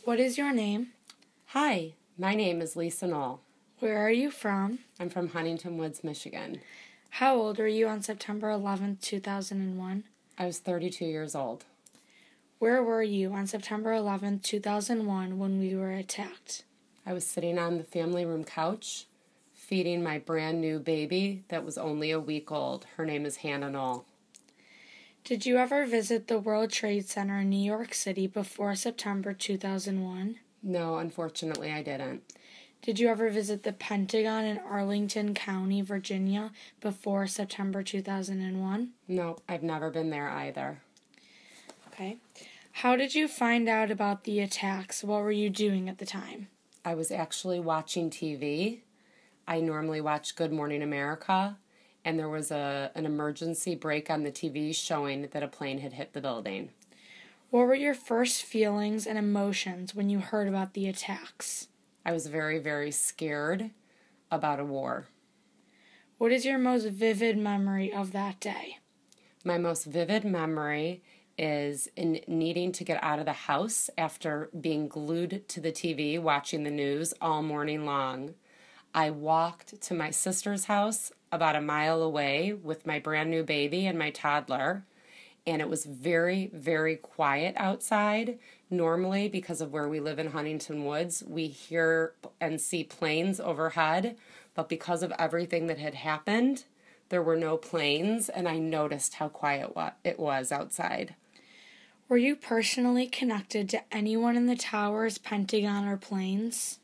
What is your name? Hi, my name is Lisa Knoll. Where are you from? I'm from Huntington Woods, Michigan. How old are you on September 11th, 2001? I was 32 years old. Where were you on September 11th, 2001 when we were attacked? I was sitting on the family room couch feeding my brand new baby that was only a week old. Her name is Hannah Knoll. Did you ever visit the World Trade Center in New York City before September 2001? No, unfortunately I didn't. Did you ever visit the Pentagon in Arlington County, Virginia before September 2001? No, I've never been there either. Okay. How did you find out about the attacks? What were you doing at the time? I was actually watching TV. I normally watch Good Morning America, and there was an emergency break on the TV showing that a plane had hit the building. What were your first feelings and emotions when you heard about the attacks? I was very, very scared about a war. What is your most vivid memory of that day? My most vivid memory is in needing to get out of the house after being glued to the TV watching the news all morning long. I walked to my sister's house about a mile away with my brand new baby and my toddler, and it was very, very quiet outside. Normally, because of where we live in Huntington Woods, we hear and see planes overhead, but because of everything that had happened, there were no planes, and I noticed how quiet it was outside. Were you personally connected to anyone in the towers, Pentagon, or planes?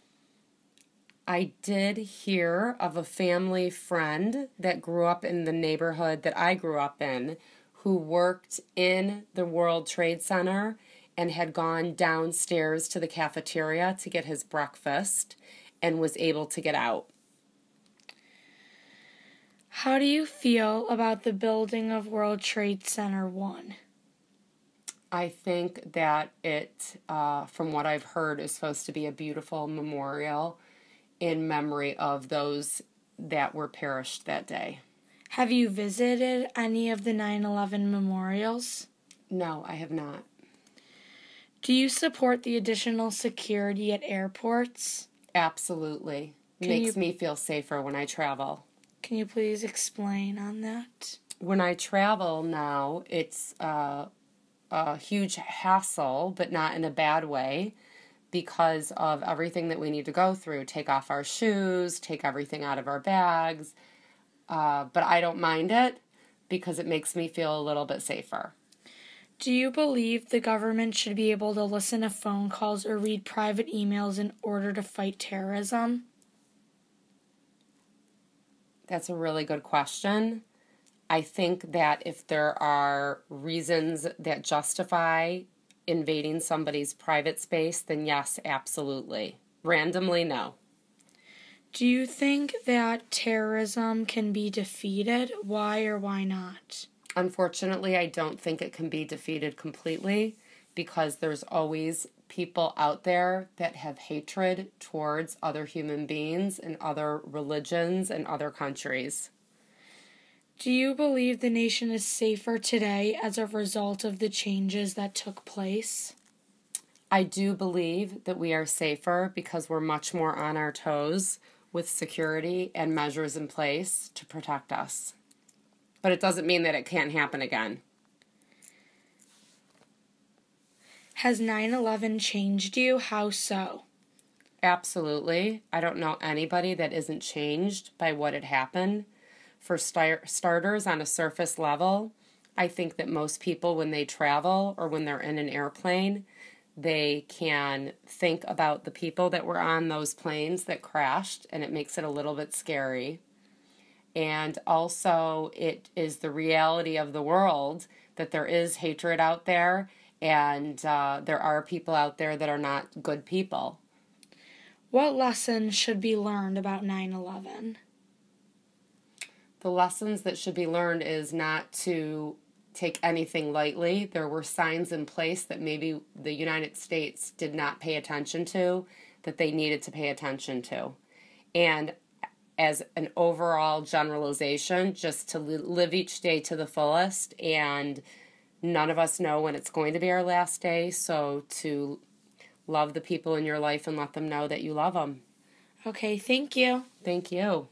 I did hear of a family friend that grew up in the neighborhood that I grew up in who worked in the World Trade Center and had gone downstairs to the cafeteria to get his breakfast and was able to get out. How do you feel about the building of World Trade Center 1? I think that it, from what I've heard, is supposed to be a beautiful memorial in memory of those that were perished that day. Have you visited any of the 9/11 memorials? No, I have not. Do you support the additional security at airports? Absolutely. It makes me feel safer when I travel. Can you please explain on that? When I travel now, it's a huge hassle, but not in a bad way, because of everything that we need to go through. Take off our shoes, take everything out of our bags. But I don't mind it because it makes me feel a little bit safer. Do you believe the government should be able to listen to phone calls or read private emails in order to fight terrorism? That's a really good question. I think that if there are reasons that justify invading somebody's private space, then yes, absolutely. Randomly, no. Do you think that terrorism can be defeated? Why or why not? Unfortunately, I don't think it can be defeated completely because there's always people out there that have hatred towards other human beings and other religions and other countries. Do you believe the nation is safer today as a result of the changes that took place? I do believe that we are safer because we're much more on our toes with security and measures in place to protect us. But it doesn't mean that it can't happen again. Has 9/11 changed you? How so? Absolutely. I don't know anybody that isn't changed by what had happened. For starters, on a surface level, I think that most people, when they travel or when they're in an airplane, they can think about the people that were on those planes that crashed, and it makes it a little bit scary. And also, it is the reality of the world that there is hatred out there, and there are people out there that are not good people. What lessons should be learned about 9/11? The lessons that should be learned is not to take anything lightly. There were signs in place that maybe the United States did not pay attention to, that they needed to pay attention to. And as an overall generalization, just to live each day to the fullest, and none of us know when it's going to be our last day, so to love the people in your life and let them know that you love them. Okay, thank you. Thank you.